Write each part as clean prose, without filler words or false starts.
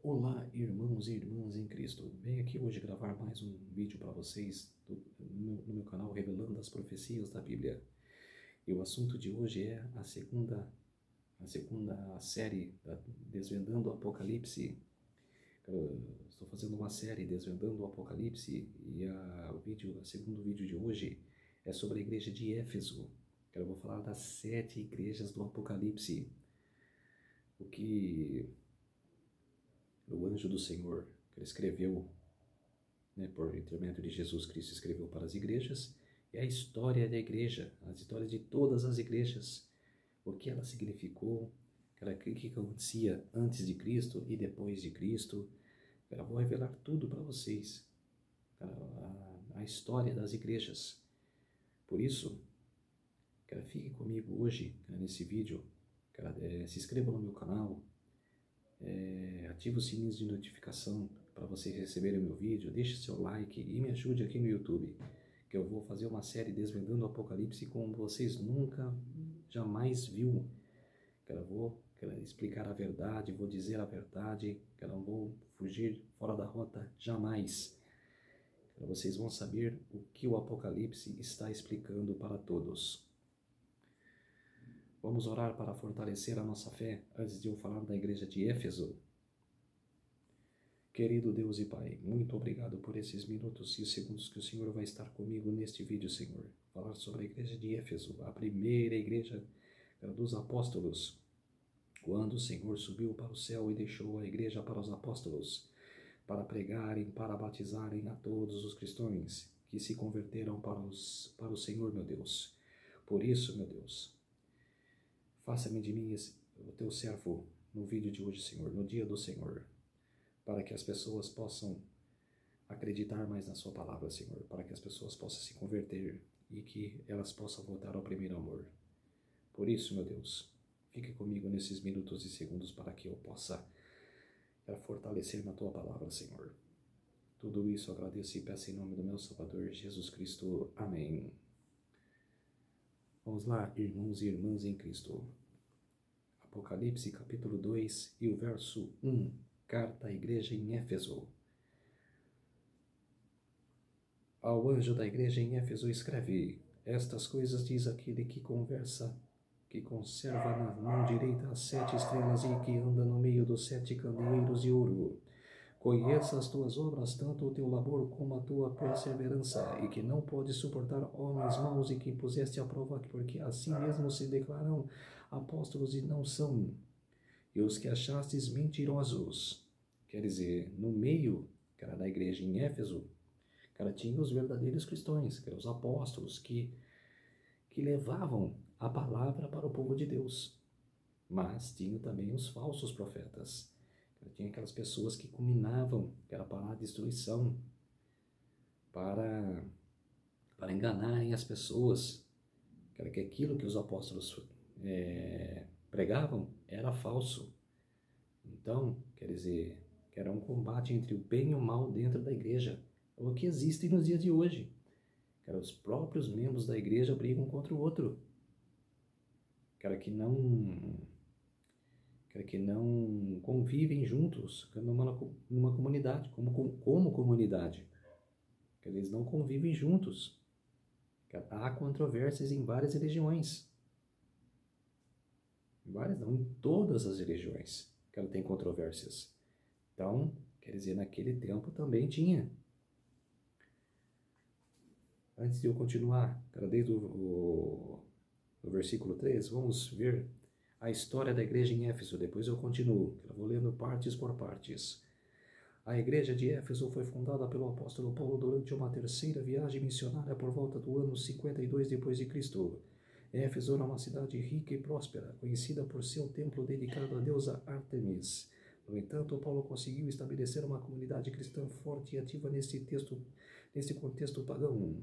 Olá, irmãos e irmãs em Cristo. Venho aqui hoje gravar mais um vídeo para vocês no meu canal Revelando as Profecias da Bíblia. E o assunto de hoje é a segunda série Desvendando o Apocalipse. Estou fazendo uma série Desvendando o Apocalipse e o segundo vídeo de hoje é sobre a igreja de Éfeso. Eu vou falar das 7 igrejas do Apocalipse. O que o anjo do Senhor, que ele escreveu, por intermédio de Jesus Cristo, escreveu para as igrejas, é a história da igreja, as histórias de todas as igrejas, o que ela significou, o que acontecia antes de Cristo e depois de Cristo. Eu vou revelar tudo para vocês, a história das igrejas. Por isso, fique comigo hoje, nesse vídeo, se inscreva no meu canal, ative os sininhos de notificação para vocês receberem meu vídeo, deixe seu like e me ajude aqui no YouTube, que eu vou fazer uma série Desvendando o Apocalipse como vocês nunca, jamais viu. Eu vou explicar a verdade, vou dizer a verdade, que eu não vou fugir fora da rota jamais. Vocês vão saber o que o Apocalipse está explicando para todos. Vamos orar para fortalecer a nossa fé antes de eu falar da igreja de Éfeso. Querido Deus e Pai, muito obrigado por esses minutos e segundos que o Senhor vai estar comigo neste vídeo, Senhor. Falar sobre a igreja de Éfeso, a primeira igreja dos apóstolos, quando o Senhor subiu para o céu e deixou a igreja para os apóstolos, para pregarem, para batizarem a todos os cristãos que se converteram para o Senhor, meu Deus. Por isso, meu Deus, faça-me de mim o teu servo no vídeo de hoje, Senhor, no dia do Senhor, para que as pessoas possam acreditar mais na sua palavra, Senhor, para que as pessoas possam se converter e que elas possam voltar ao primeiro amor. Por isso, meu Deus, fique comigo nesses minutos e segundos para que eu possa fortalecer na tua palavra, Senhor. Tudo isso eu agradeço e peço em nome do meu Salvador, Jesus Cristo. Amém. Vamos lá, irmãos e irmãs em Cristo. Apocalipse, capítulo 2 e o verso 1. Carta à igreja em Éfeso. Ao anjo da igreja em Éfeso escreve: estas coisas diz aquele que conserva na mão direita as 7 estrelas e que anda no meio dos 7 candeeiros de ouro. Conheça as tuas obras, tanto o teu labor como a tua perseverança, e que não podes suportar homens maus e que puseste à prova, porque assim mesmo se declaram apóstolos e não são, e os que achastes mentirosos. Quer dizer, no meio, da igreja em Éfeso, tinha os verdadeiros cristãos, que eram os apóstolos, que levavam a palavra para o povo de Deus. Mas tinha também os falsos profetas. Tinha aquelas pessoas que culminavam, para a destruição, para enganarem as pessoas, que aquilo que os apóstolos pregavam era falso. Então, quer dizer, que era um combate entre o bem e o mal dentro da igreja, o que existe nos dias de hoje. Os próprios membros da igreja brigam contra o outro. Que não convivem juntos numa comunidade, como comunidade. Que eles não convivem juntos. Há controvérsias em várias religiões. Várias não, em todas as religiões que ela tem controvérsias. Então, quer dizer, naquele tempo também tinha. Antes de eu continuar, desde o versículo 3, vamos ver a história da igreja em Éfeso. Depois eu continuo, eu vou lendo partes por partes. A igreja de Éfeso foi fundada pelo apóstolo Paulo durante uma terceira viagem missionária por volta do ano 52 depois de Cristo. Éfeso era uma cidade rica e próspera, conhecida por seu templo dedicado à deusa Ártemis. No entanto, Paulo conseguiu estabelecer uma comunidade cristã forte e ativa nesse contexto pagão.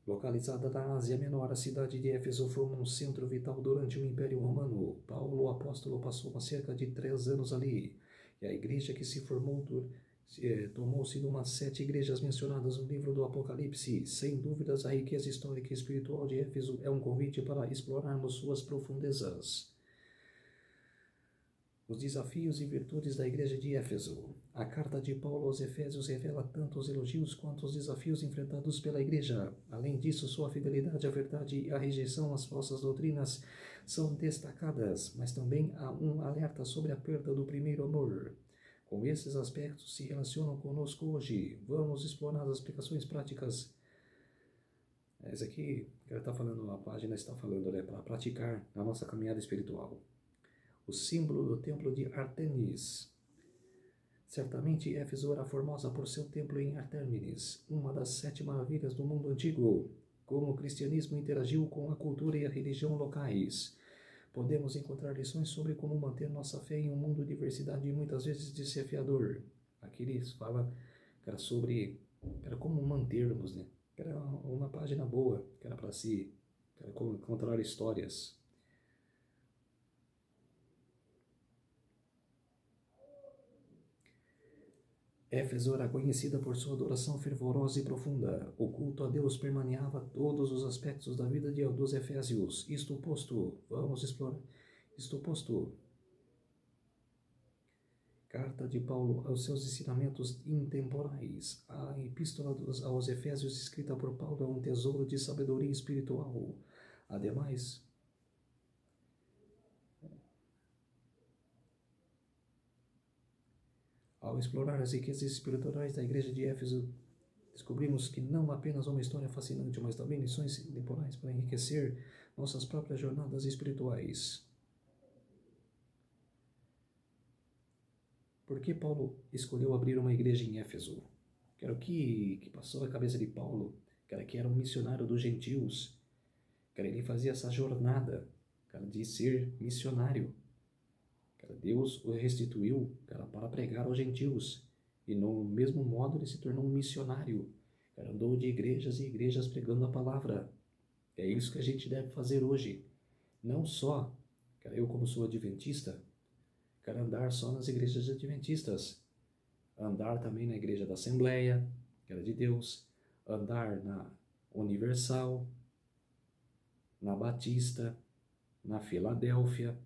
Localizada na Ásia Menor, a cidade de Éfeso foi um centro vital durante o Império Romano. Paulo, o apóstolo, passou cerca de 3 anos ali, e a igreja que se formou tomou-se de umas 7 igrejas mencionadas no livro do Apocalipse. Sem dúvidas, a riqueza histórica e espiritual de Éfeso é um convite para explorarmos suas profundezas. Os desafios e virtudes da igreja de Éfeso. A carta de Paulo aos Efésios revela tanto os elogios quanto os desafios enfrentados pela igreja. Além disso, sua fidelidade à verdade e a rejeição às falsas doutrinas são destacadas, mas também há um alerta sobre a perda do primeiro amor. Com esses aspectos se relacionam conosco hoje. Vamos explorar as aplicações práticas. Essa aqui, que ela está falando, a página está falando, né, para praticar a nossa caminhada espiritual. O símbolo do templo de Ártemis. Certamente Éfeso era famosa por seu templo em Artémides, uma das 7 maravilhas do mundo antigo. Como o cristianismo interagiu com a cultura e a religião locais. Podemos encontrar lições sobre como manter nossa fé em um mundo de diversidade e muitas vezes desafiador. Aqui eles falam que era sobre como mantermos, né? Que era uma página boa, que era para si, que era como encontrar histórias. Éfeso era conhecida por sua adoração fervorosa e profunda. O culto a Deus permeava todos os aspectos da vida dos Efésios. Isto posto, vamos explorar. Isto posto. Carta de Paulo aos seus ensinamentos intemporais. A epístola aos Efésios escrita por Paulo é um tesouro de sabedoria espiritual. Ademais, ao explorar as riquezas espirituais da igreja de Éfeso, descobrimos que não apenas uma história fascinante, mas também lições temporais para enriquecer nossas próprias jornadas espirituais. Por que Paulo escolheu abrir uma igreja em Éfeso? O que passou na cabeça de Paulo, que era um missionário dos gentios, ele fazia essa jornada, de ser missionário. Deus o restituiu, para pregar aos gentios. E no mesmo modo ele se tornou um missionário. Andou de igrejas e igrejas pregando a palavra. É isso que a gente deve fazer hoje. Não só, eu como sou adventista, andar só nas igrejas adventistas. Andar também na igreja da Assembleia, que era de Deus. Andar na Universal, na Batista, na Filadélfia,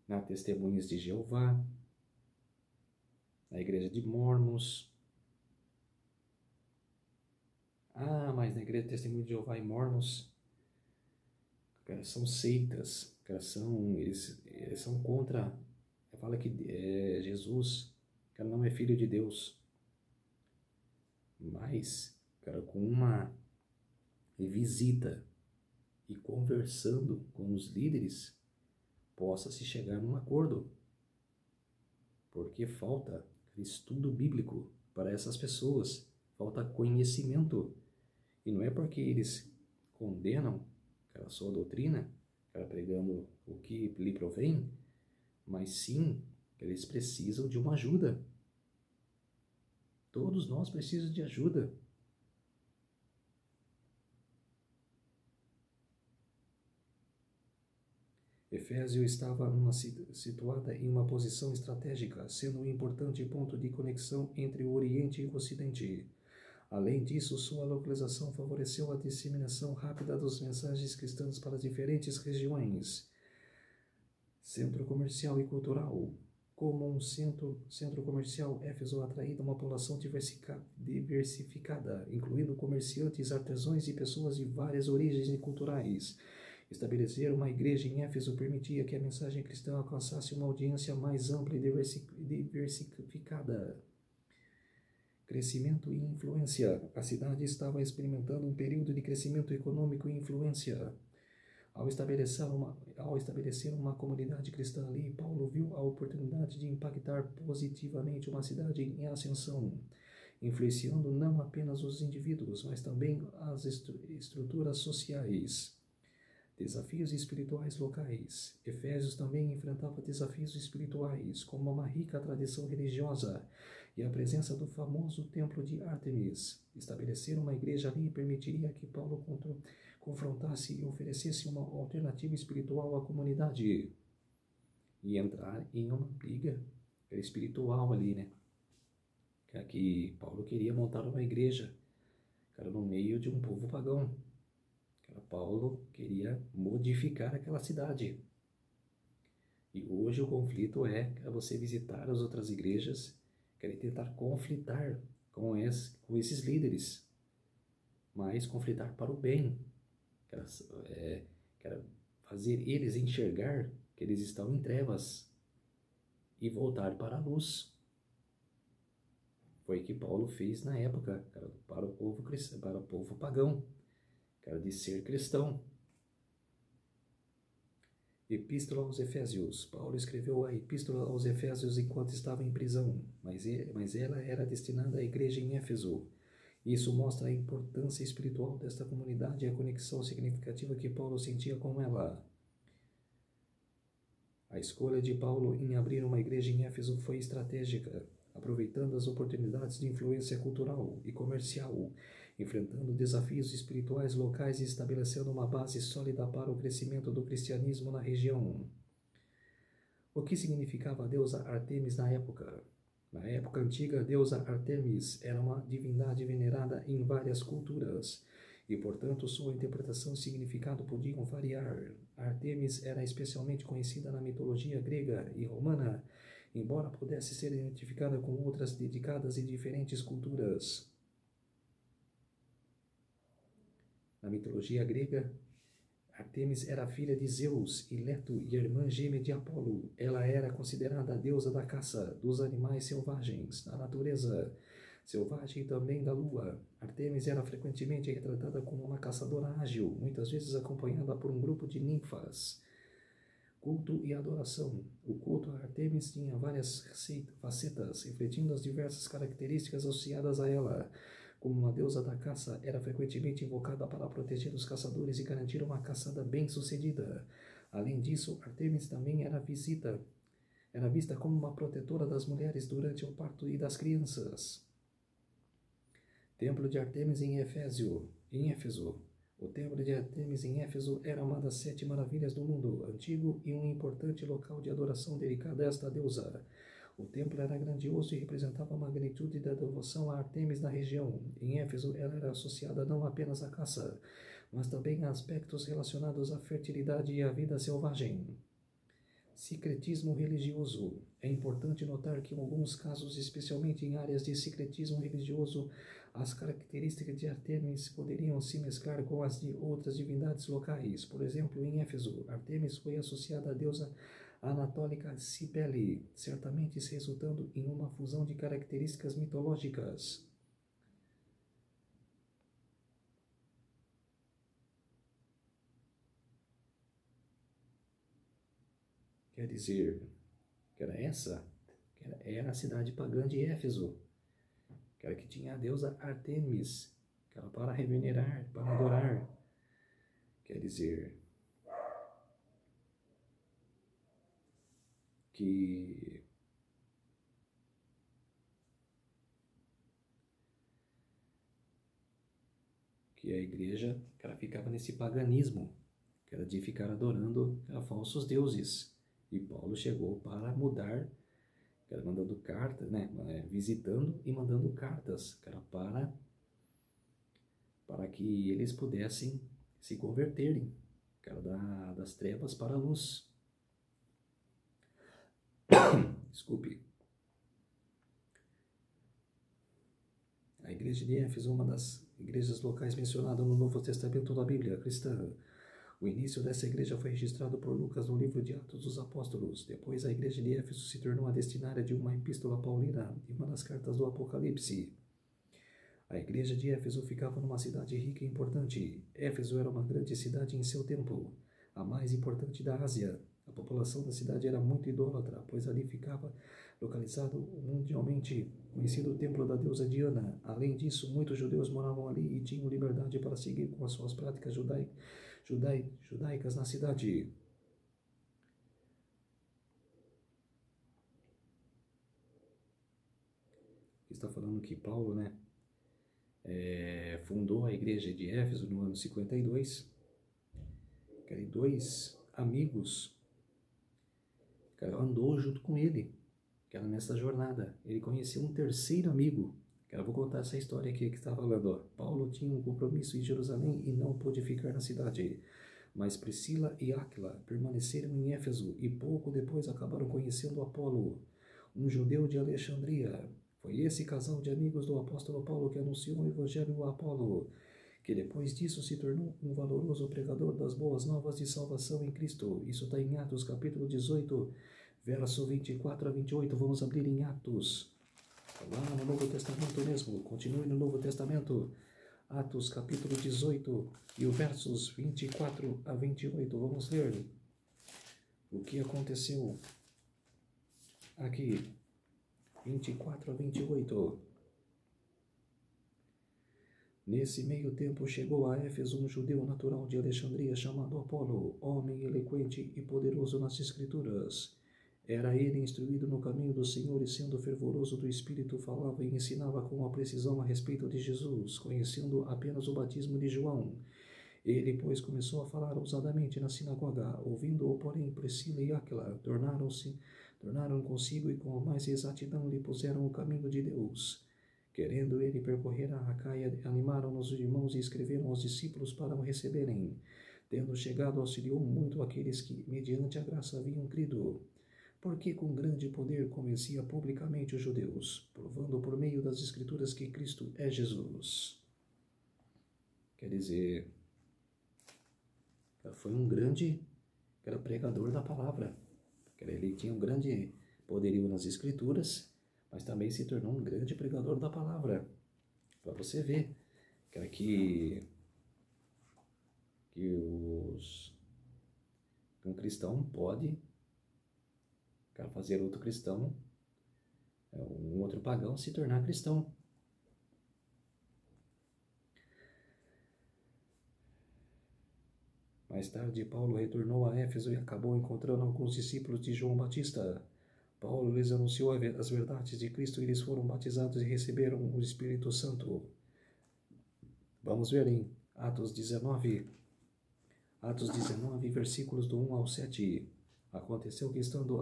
na Testemunhas de Jeová, na Igreja de Mormons. Mas na Igreja de Testemunhos de Jeová e Mormons, são seitas, eles são contra, fala que Jesus, não é filho de Deus. Mas, com uma visita e conversando com os líderes, possa se chegar num acordo, porque falta estudo bíblico para essas pessoas, falta conhecimento, e não é porque eles condenam a sua doutrina, pregando o que lhe provém, mas sim que eles precisam de uma ajuda. Todos nós precisamos de ajuda. Éfeso estava situada em uma posição estratégica, sendo um importante ponto de conexão entre o Oriente e o Ocidente. Além disso, sua localização favoreceu a disseminação rápida das mensagens cristãs para diferentes regiões. Centro comercial e cultural. Como um centro comercial, Éfeso atraía uma população diversificada, incluindo comerciantes, artesãos e pessoas de várias origens culturais. Estabelecer uma igreja em Éfeso permitia que a mensagem cristã alcançasse uma audiência mais ampla e diversificada. Crescimento e influência. A cidade estava experimentando um período de crescimento econômico e influência. Ao estabelecer uma comunidade cristã ali, Paulo viu a oportunidade de impactar positivamente uma cidade em ascensão, influenciando não apenas os indivíduos, mas também as estruturas sociais. Desafios espirituais locais. Efésios também enfrentava desafios espirituais, como uma rica tradição religiosa e a presença do famoso templo de Ártemis. Estabelecer uma igreja ali permitiria que Paulo confrontasse e oferecesse uma alternativa espiritual à comunidade. E entrar em uma briga que era espiritual ali, né? Que Paulo queria montar uma igreja, cara, no meio de um povo pagão. Cara, Paulo queria modificar aquela cidade. E hoje o conflito é você visitar as outras igrejas, querer tentar conflitar com esses líderes, mas conflitar para o bem. Quero fazer eles enxergar que eles estão em trevas e voltar para a luz. Foi o que Paulo fez na época, cara, para o povo cristão, para o povo pagão, cara, de ser cristão. Epístola aos Efésios. Paulo escreveu a Epístola aos Efésios enquanto estava em prisão, mas ela era destinada à igreja em Éfeso. Isso mostra a importância espiritual desta comunidade e a conexão significativa que Paulo sentia com ela. A escolha de Paulo em abrir uma igreja em Éfeso foi estratégica, aproveitando as oportunidades de influência cultural e comercial, enfrentando desafios espirituais locais e estabelecendo uma base sólida para o crescimento do cristianismo na região. O que significava a deusa Ártemis na época? Na época antiga, a deusa Ártemis era uma divindade venerada em várias culturas, e, portanto, sua interpretação e significado podiam variar. Ártemis era especialmente conhecida na mitologia grega e romana, embora pudesse ser identificada com outras dedicadas em diferentes culturas. Na mitologia grega, Ártemis era filha de Zeus e Leto e irmã gêmea de Apolo. Ela era considerada a deusa da caça, dos animais selvagens, da natureza selvagem e também da lua. Ártemis era frequentemente retratada como uma caçadora ágil, muitas vezes acompanhada por um grupo de ninfas. Culto e adoração. O culto a Ártemis tinha várias facetas, refletindo as diversas características associadas a ela. Como uma deusa da caça, era frequentemente invocada para proteger os caçadores e garantir uma caçada bem-sucedida. Além disso, Ártemis também era vista como uma protetora das mulheres durante o parto e das crianças. Templo de Ártemis em Éfeso. O Templo de Ártemis em Éfeso era uma das 7 maravilhas do mundo antigo e um importante local de adoração dedicado a esta deusa. O templo era grandioso e representava a magnitude da devoção a Ártemis na região. Em Éfeso, ela era associada não apenas à caça, mas também a aspectos relacionados à fertilidade e à vida selvagem. Secretismo religioso. É importante notar que em alguns casos, especialmente em áreas de secretismo religioso, as características de Ártemis poderiam se mesclar com as de outras divindades locais. Por exemplo, em Éfeso, Ártemis foi associada à deusa anatólica Cibele, certamente resultando em uma fusão de características mitológicas. Quer dizer, que era a cidade pagã de Éfeso, que era que tinha a deusa Ártemis, que era para revenerar, para adorar. Quer dizer, que a igreja, que ela ficava nesse paganismo, que era de ficar adorando a falsos deuses. E Paulo chegou para mudar, que era mandando cartas, né, visitando e mandando cartas, que era para que eles pudessem se converterem, que era das trevas para a luz. Desculpe. A igreja de Éfeso é uma das igrejas locais mencionadas no Novo Testamento da Bíblia cristã. O início dessa igreja foi registrado por Lucas no livro de Atos dos Apóstolos. Depois, a igreja de Éfeso se tornou a destinária de uma epístola paulina e uma das cartas do Apocalipse. A igreja de Éfeso ficava numa cidade rica e importante. Éfeso era uma grande cidade em seu tempo, a mais importante da Ásia. A população da cidade era muito idólatra, pois ali ficava localizado o mundialmente conhecido templo da deusa Diana. Além disso, muitos judeus moravam ali e tinham liberdade para seguir com as suas práticas judaicas na cidade. Está falando que Paulo, fundou a igreja de Éfeso no ano 52. E dois amigos andou junto com ele. que era nessa jornada, ele conheceu um terceiro amigo. Eu vou contar essa história aqui que está falando. Ó. Paulo tinha um compromisso em Jerusalém e não pôde ficar na cidade. Mas Priscila e Áquila permaneceram em Éfeso e pouco depois acabaram conhecendo Apolo, um judeu de Alexandria. Foi esse casal de amigos do apóstolo Paulo que anunciou o evangelho a Apolo, que depois disso se tornou um valoroso pregador das boas novas de salvação em Cristo. Isso está em Atos capítulo 18, verso 24 a 28. Vamos abrir em Atos. Lá no Novo Testamento mesmo, continue no Novo Testamento, Atos capítulo 18 e o versos 24 a 28, vamos ler o que aconteceu aqui, 24 a 28. Nesse meio tempo chegou a Éfeso um judeu natural de Alexandria chamado Apolo, homem eloquente e poderoso nas Escrituras. Era ele instruído no caminho do Senhor e, sendo fervoroso do Espírito, falava e ensinava com uma precisão a respeito de Jesus, conhecendo apenas o batismo de João. Ele, pois, começou a falar ousadamente na sinagoga. Ouvindo-o, porém, Priscila e Áquila tornaram consigo e com mais exatidão lhe puseram o caminho de Deus. Querendo ele percorrer a Acaia, animaram-nos os irmãos e escreveram aos discípulos para o receberem. Tendo chegado, auxiliou muito aqueles que, mediante a graça, haviam crido, porque com grande poder convencia publicamente os judeus, provando por meio das Escrituras que Cristo é Jesus. Quer dizer, foi um grande pregador da palavra. Ele tinha um grande poderio nas Escrituras, mas também se tornou um grande pregador da palavra. Para você ver que um cristão pode fazer outro cristão, um outro pagão, se tornar cristão. Mais tarde, Paulo retornou a Éfeso e acabou encontrando alguns discípulos de João Batista. Paulo lhes anunciou as verdades de Cristo e eles foram batizados e receberam o Espírito Santo. Vamos ver em Atos 19, versículos do 1 ao 7. Aconteceu que, estando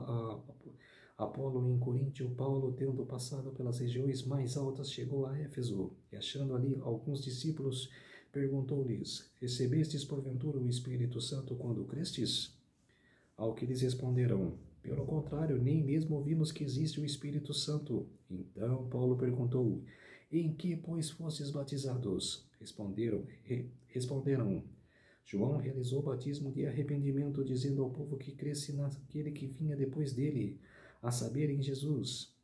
Apolo em Coríntio, Paulo, tendo passado pelas regiões mais altas, chegou a Éfeso, e achando ali alguns discípulos, perguntou-lhes: Recebestes porventura o Espírito Santo quando crestes? Ao que lhes responderam: Pelo contrário, nem mesmo ouvimos que existe o Espírito Santo. Então Paulo perguntou: Em que, pois, fostes batizados? Responderam: João realizou o batismo de arrependimento, dizendo ao povo que cresce naquele que vinha depois dele, a saber, em Jesus.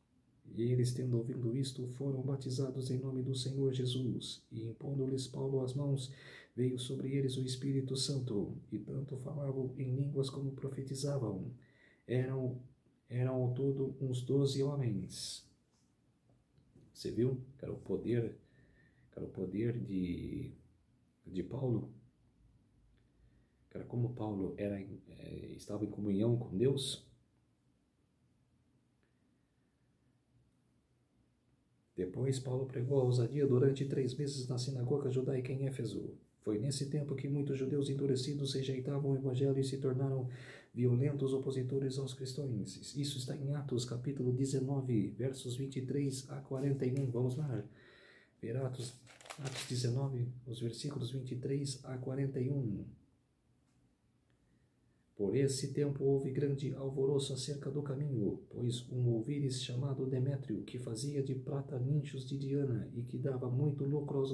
E eles, tendo ouvido isto, foram batizados em nome do Senhor Jesus. E impondo-lhes Paulo as mãos, veio sobre eles o Espírito Santo, e tanto falavam em línguas como profetizavam. Eram ao todo uns 12 homens. Você viu? Era o poder de Paulo. Como Paulo estava em comunhão com Deus. Depois Paulo pregou a ousadia durante 3 meses na sinagoga judaica em Éfeso. Foi nesse tempo que muitos judeus endurecidos rejeitavam o evangelho e se tornaram violentos opositores aos cristãos. Isso está em Atos capítulo 19, versos 23 a 41. Vamos lá. Ver Atos 19, os versículos 23 a 41. Por esse tempo houve grande alvoroço acerca do caminho, pois um ouvires chamado Demétrio, que fazia de prata nichos de Diana e que dava muito lucro aos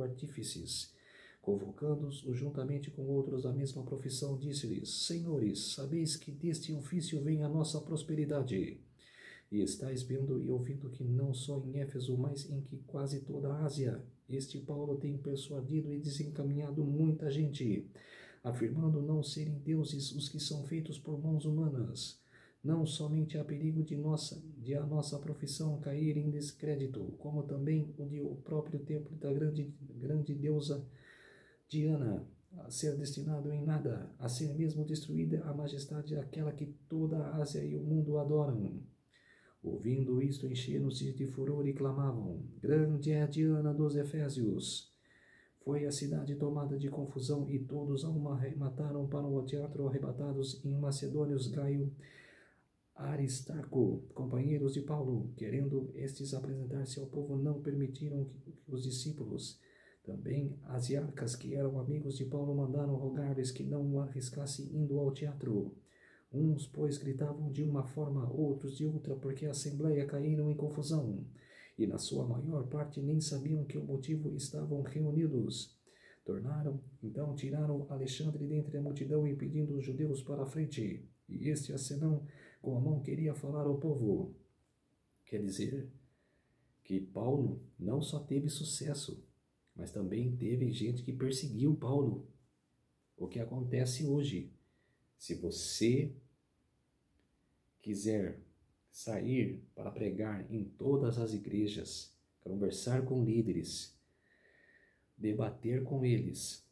artífices, convocando-os juntamente com outros da mesma profissão, disse-lhes: Senhores, sabeis que deste ofício vem a nossa prosperidade. E estáis vendo e ouvindo que não só em Éfeso, mas em que quase toda a Ásia, este Paulo tem persuadido e desencaminhado muita gente, afirmando não serem deuses os que são feitos por mãos humanas. Não somente há perigo de a nossa profissão cair em descrédito, como também o próprio templo da grande deusa Diana, a ser destinado em nada, a ser mesmo destruída a majestade daquela que toda a Ásia e o mundo adoram. Ouvindo isto, encheram-se de furor e clamavam: Grande é a Diana dos Efésios! Foi a cidade tomada de confusão e todos a uma arremataram para o teatro, arrebatados em macedônios Gaio, Aristarco, companheiros de Paulo, querendo estes apresentar-se ao povo, não permitiram que os discípulos, também asiarcas que eram amigos de Paulo, mandaram rogar-lhes que não o arriscasse indo ao teatro. Uns, pois, gritavam de uma forma, outros de outra, porque a assembleia caíram em confusão, e na sua maior parte nem sabiam que o motivo estavam reunidos. Então tiraram Alexandre dentre a multidão, impedindo os judeus para a frente, e este, acenando com a mão, queria falar ao povo. Quer dizer que Paulo não só teve sucesso, mas também teve gente que perseguiu Paulo. O que acontece hoje? Se você quiser sair para pregar em todas as igrejas, conversar com líderes, debater com eles,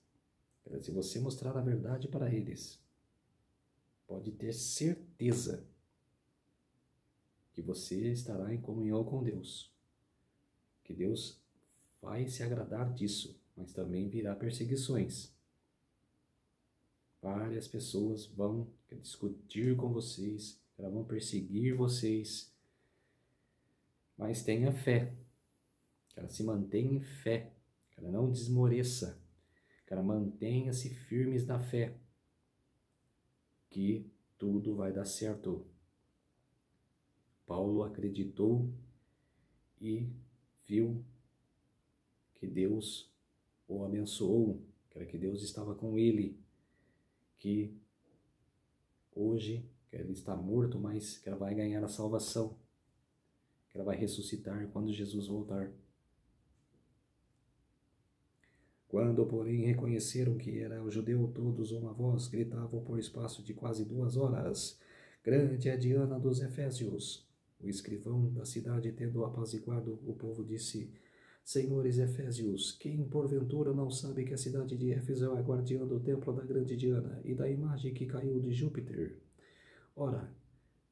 se você mostrar a verdade para eles, pode ter certeza que você estará em comunhão com Deus, que Deus vai se agradar disso, mas também virá perseguições. Várias pessoas vão discutir com vocês, elas vão perseguir vocês, mas tenha fé, que ela se mantenha em fé, que ela não desmoreça, que ela mantenha-se firmes na fé, que tudo vai dar certo. Paulo acreditou e viu que Deus o abençoou, que Deus estava com ele, que hoje que ele está morto, mas que ela vai ganhar a salvação, que ela vai ressuscitar quando Jesus voltar. Quando, porém, reconheceram que era o judeu, todos uma voz gritavam por espaço de quase 2 horas: grande é Diana dos Efésios. O escrivão da cidade, tendo apaziguado o povo, disse: senhores Efésios, quem porventura não sabe que a cidade de Éfeso é a guardiã do templo da grande Diana e da imagem que caiu de Júpiter? Ora,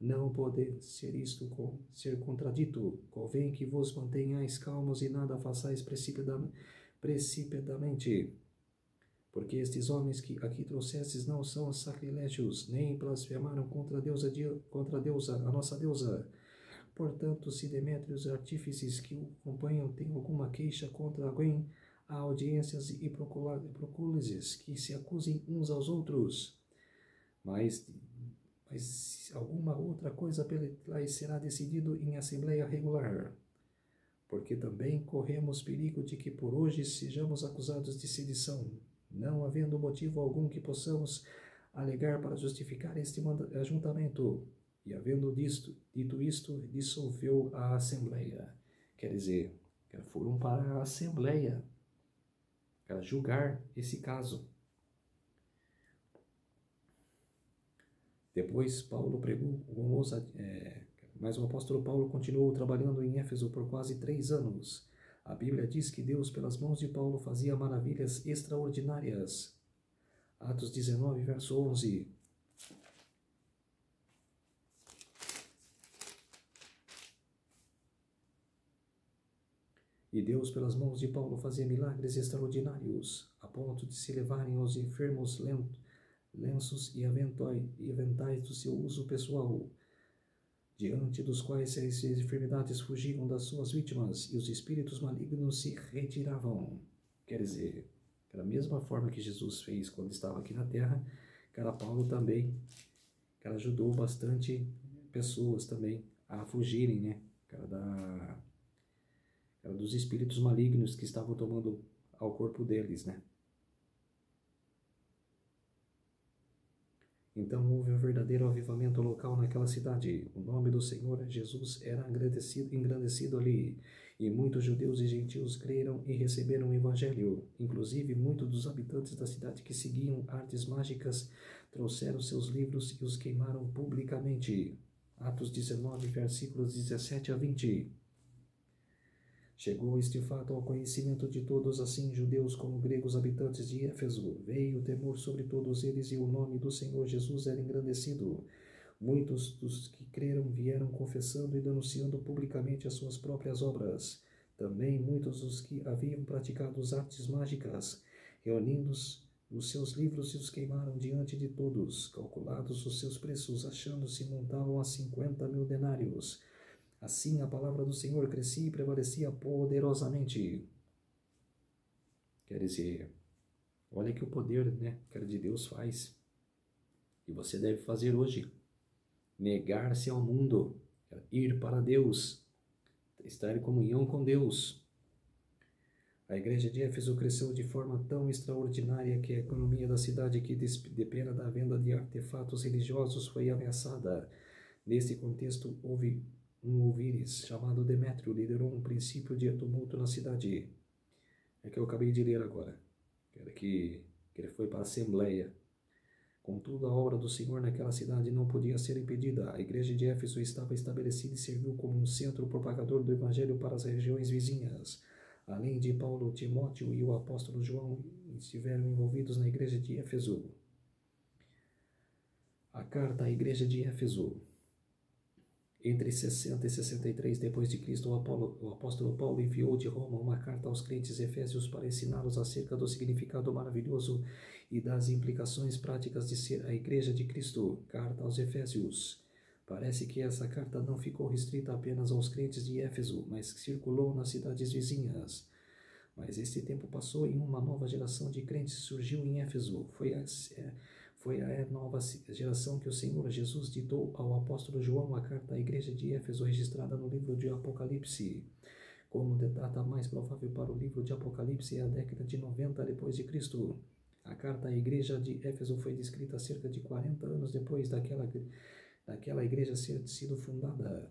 não pode ser isto ser contradito. Convém que vos mantenhais calmos e nada façais precipitadamente, porque estes homens que aqui trouxestes não são sacrilégios, nem blasfemaram contra a deusa, a nossa deusa. Portanto, se Demétrio e os artífices que o acompanham têm alguma queixa contra alguém, há audiências e procúlises que se acusem uns aos outros. Mas alguma outra coisa será decidido em assembleia regular, porque também corremos perigo de que por hoje sejamos acusados de sedição, não havendo motivo algum que possamos alegar para justificar este ajuntamento. E havendo dito isto, dissolveu a assembleia. Quer dizer, foram para a assembleia para julgar esse caso. Depois Paulo pregou, mas o apóstolo Paulo continuou trabalhando em Éfeso por quase 3 anos. A Bíblia diz que Deus, pelas mãos de Paulo, fazia maravilhas extraordinárias. Atos 19, verso 11. E Deus, pelas mãos de Paulo, fazia milagres extraordinários, a ponto de se levarem aos enfermos lenços e aventais do seu uso pessoal, diante dos quais as enfermidades fugiam das suas vítimas e os espíritos malignos se retiravam. Quer dizer, da mesma forma que Jesus fez quando estava aqui na terra, Paulo também ajudou bastante pessoas também a fugirem, né? Dos espíritos malignos que estavam tomando ao corpo deles, né? Então houve um verdadeiro avivamento local naquela cidade. O nome do Senhor Jesus era engrandecido ali, e muitos judeus e gentios creram e receberam o evangelho. Inclusive, muitos dos habitantes da cidade que seguiam artes mágicas trouxeram seus livros e os queimaram publicamente. Atos 19, versículos 17 a 20. Chegou este fato ao conhecimento de todos, assim judeus como gregos, habitantes de Éfeso. Veio o temor sobre todos eles, e o nome do Senhor Jesus era engrandecido. Muitos dos que creram vieram confessando e denunciando publicamente as suas próprias obras. Também muitos dos que haviam praticado as artes mágicas, reunindo-se Os seus livros os queimaram diante de todos. Calculados os seus preços, achando-se, montavam a 50.000 denários. Assim a palavra do Senhor crescia e prevalecia poderosamente. Quer dizer, olha que o poder, que de Deus faz. E você deve fazer hoje. Negar-se ao mundo, ir para Deus, estar em comunhão com Deus. A igreja de Éfeso cresceu de forma tão extraordinária que a economia da cidade, que dependa da venda de artefatos religiosos, foi ameaçada. Neste contexto, houve um ouvires chamado Demétrio, liderou um princípio de tumulto na cidade. É que eu acabei de ler agora. Que ele foi para a Assembleia. Contudo, a obra do Senhor naquela cidade não podia ser impedida. A igreja de Éfeso estava estabelecida e serviu como um centro propagador do evangelho para as regiões vizinhas. Além de Paulo, Timóteo e o apóstolo João estiveram envolvidos na igreja de Éfeso. A carta à igreja de Éfeso. Entre 60 e 63 d.C., o apóstolo Paulo enviou de Roma uma carta aos crentes efésios para ensiná-los acerca do significado maravilhoso e das implicações práticas de ser a igreja de Cristo. Carta aos Efésios. Parece que essa carta não ficou restrita apenas aos crentes de Éfeso, mas circulou nas cidades vizinhas. Mas este tempo passou e uma nova geração de crentes surgiu em Éfeso. Foi a nova geração que o Senhor Jesus ditou ao apóstolo João a carta à igreja de Éfeso, registrada no livro de Apocalipse. Como data mais provável para o livro de Apocalipse é a década de 90 d.C. A carta à igreja de Éfeso foi descrita cerca de 40 anos depois daquela igreja ter sido fundada.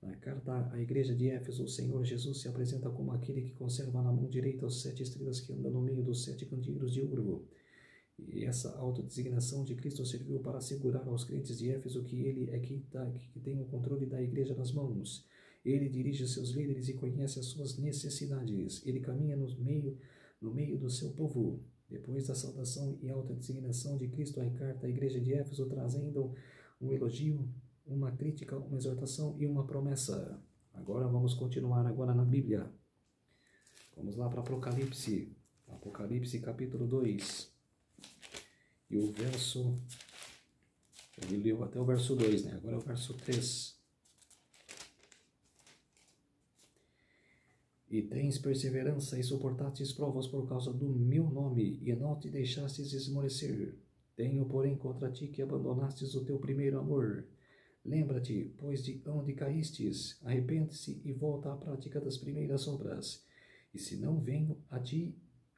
Na carta à igreja de Éfeso, o Senhor Jesus se apresenta como aquele que conserva na mão direita as 7 estrelas que andam no meio dos 7 candeeiros de ouro. E essa autodesignação de Cristo serviu para assegurar aos crentes de Éfeso que ele é que tem o controle da igreja nas mãos. Ele dirige seus líderes e conhece as suas necessidades. Ele caminha no meio do seu povo. Depois da saudação e autodesignação de Cristo, a carta à igreja de Éfeso traz ainda um elogio, uma crítica, uma exortação e uma promessa. Agora vamos continuar na Bíblia. Vamos lá para Apocalipse. Apocalipse capítulo 2. E o verso... Ele leu até o verso 2, Agora é o verso 3. E tens perseverança e suportastes provas por causa do meu nome, e não te deixastes esmorecer. Tenho, porém, contra ti que abandonastes o teu primeiro amor. Lembra-te, pois, de onde caístes, arrepende-se e volta à prática das primeiras obras. E se não venho a ti,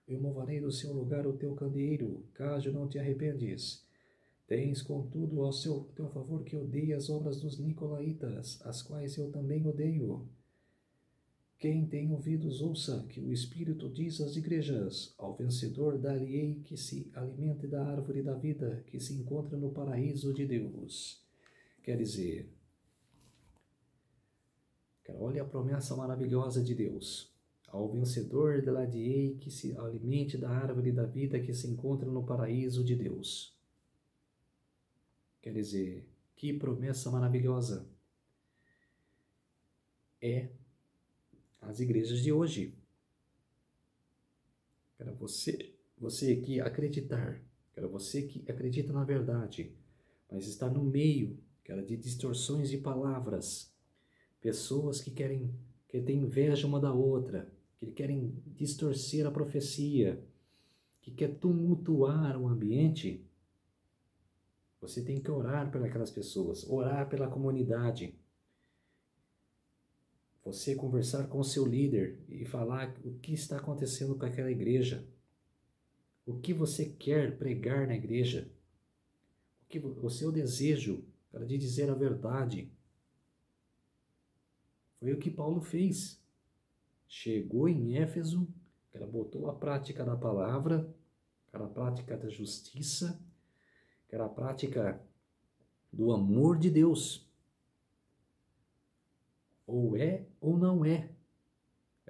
eu moverei do seu lugar o teu candeeiro, caso não te arrependes. Tens, contudo, ao teu favor que odeie as obras dos nicolaítas, as quais eu também odeio. Quem tem ouvidos, ouça que o Espírito diz às igrejas: ao vencedor dar-lhe-ei que se alimente da árvore da vida, que se encontra no paraíso de Deus. Quer dizer, olha a promessa maravilhosa de Deus. Ao vencedor dar-lhe-ei que se alimente da árvore da vida, que se encontra no paraíso de Deus. Quer dizer, que promessa maravilhosa é as igrejas de hoje. Para você que acreditar, para você que acredita na verdade, mas está no meio, de distorções de palavras, pessoas que têm inveja uma da outra, que querem distorcer a profecia, que quer tumultuar o ambiente, você tem que orar por aquelas pessoas, orar pela comunidade. Você conversar com o seu líder e falar o que está acontecendo com aquela igreja, o que você quer pregar na igreja, o seu desejo para de dizer a verdade. Foi o que Paulo fez. Chegou em Éfeso, botou a prática da palavra, a prática da justiça, a prática do amor de Deus. Ou é ou não é.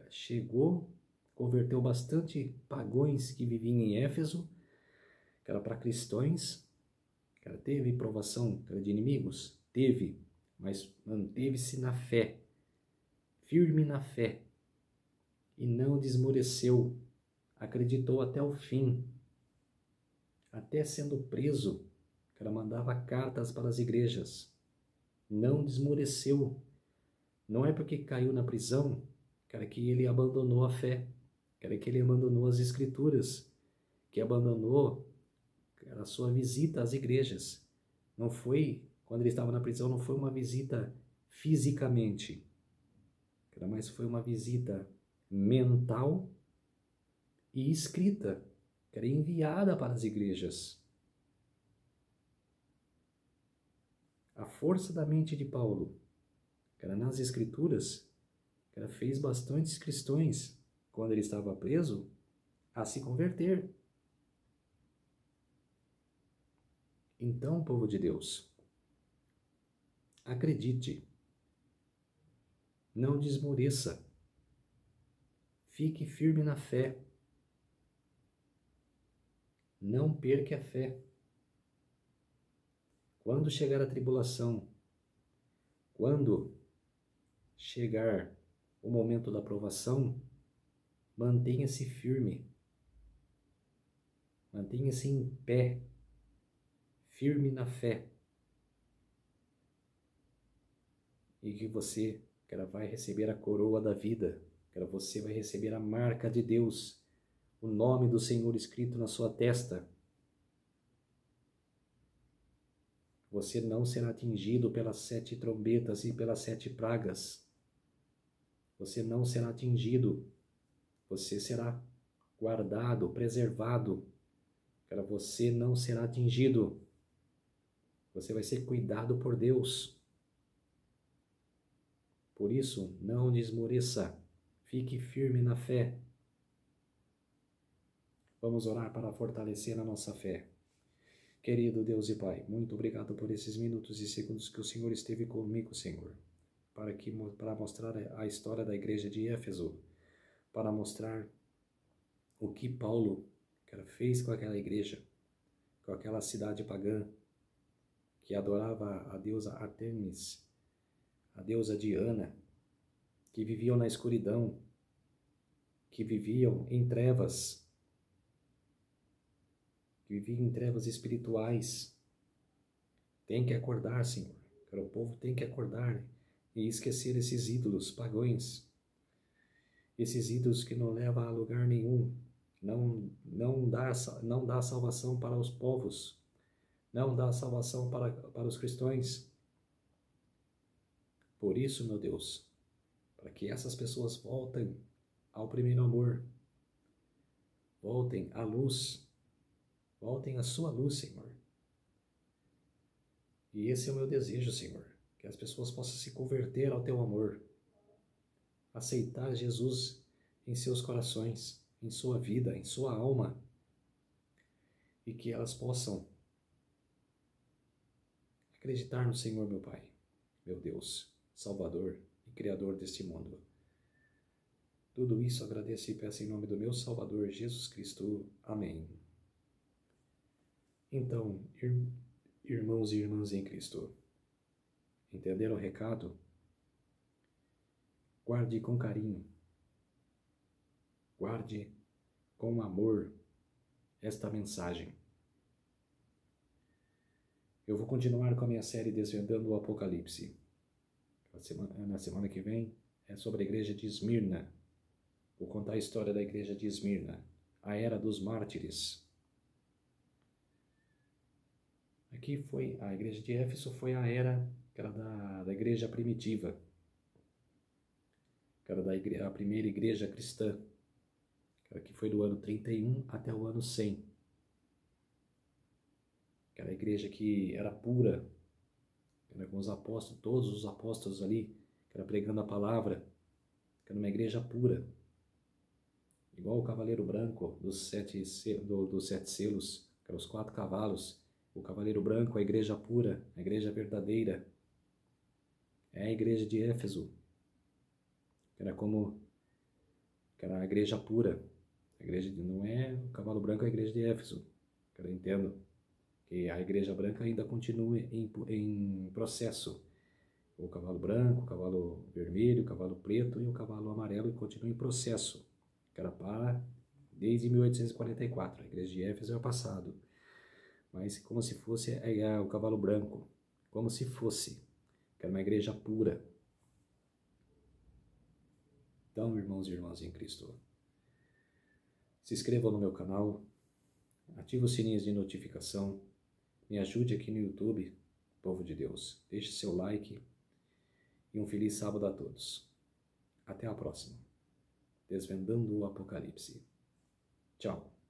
Chegou, converteu bastante pagões que viviam em Éfeso, para cristãos. Teve provação de inimigos? Teve, mas manteve-se na fé, firme na fé, e não desmoreceu, acreditou até o fim. até sendo preso, cara, mandava cartas para as igrejas, não desmoreceu. Não é porque caiu na prisão, cara, que ele abandonou a fé, cara, que ele abandonou as escrituras, que abandonou, cara, a sua visita às igrejas. Não foi, quando ele estava na prisão, não foi uma visita fisicamente, cara, mas foi uma visita mental e escrita, cara, enviada para as igrejas. A força da mente de Paulo, cara, nas escrituras, cara, fez bastantes cristãos, quando ele estava preso, a se converter. Então, povo de Deus, acredite, não desmoreça, fique firme na fé, não perca a fé. Quando chegar a tribulação, quando chegar o momento da provação, mantenha-se firme, mantenha-se em pé, firme na fé, e que você, cara, vai receber a coroa da vida, cara, você vai receber a marca de Deus, o nome do Senhor escrito na sua testa. Você não será atingido pelas 7 trombetas e pelas 7 pragas. Você não será atingido. Você será guardado, preservado. Cara, você não será atingido. Você vai ser cuidado por Deus. Por isso, não desmoreça. Fique firme na fé. Vamos orar para fortalecer a nossa fé. Querido Deus e Pai, muito obrigado por esses minutos e segundos que o Senhor esteve comigo, Senhor, para mostrar a história da igreja de Éfeso, para mostrar o que Paulo, cara, fez com aquela igreja, com aquela cidade pagã, que adorava a deusa Artemis, a deusa Diana, que viviam na escuridão, que viviam em trevas, que viviam em trevas espirituais. Tem que acordar, Senhor. O povo tem que acordar e esquecer esses ídolos pagãos, esses ídolos que não levam a lugar nenhum, não dá salvação para os povos, não dá salvação para os cristãos. Por isso, meu Deus, para que essas pessoas voltem ao primeiro amor, voltem à luz, voltem à sua luz, Senhor. E esse é o meu desejo, Senhor, que as pessoas possam se converter ao teu amor, aceitar Jesus em seus corações, em sua vida, em sua alma, e que elas possam acreditar no Senhor, meu Pai, meu Deus, Salvador e Criador deste mundo. Tudo isso agradeço e peço em nome do meu Salvador Jesus Cristo. Amém. Então, irmãos e irmãs em Cristo, entenderam o recado? Guarde com carinho, guarde com amor esta mensagem. Eu vou continuar com a minha série Desvendando o Apocalipse. Na semana que vem é sobre a igreja de Esmirna. Vou contar a história da igreja de Esmirna, a era dos mártires. Aqui foi a igreja de Éfeso, foi a era que era da igreja primitiva, que era a primeira igreja cristã, que foi do ano 31 até o ano 100. Que era a igreja que era pura, era com os apóstolos, todos os apóstolos ali, que era pregando a palavra, que era uma igreja pura. Igual o cavaleiro branco dos 7 selos, que eram os 4 cavalos. O cavaleiro branco, a igreja pura, a igreja verdadeira. É a igreja de Éfeso, que era a igreja pura. A igreja não é o cavalo branco, é a igreja de Éfeso. Eu entendo que a igreja branca ainda continua em processo. O cavalo branco, o cavalo vermelho, o cavalo preto e o cavalo amarelo continua em processo. Que era desde 1844. A igreja de Éfeso é o passado. mas como se fosse o cavalo branco, como se fosse, que era uma igreja pura. Então, irmãos e irmãs em Cristo, se inscrevam no meu canal, ative os sininhos de notificação, me ajude aqui no YouTube, povo de Deus. Deixe seu like e um feliz sábado a todos. Até a próxima. Desvendando o Apocalipse. Tchau.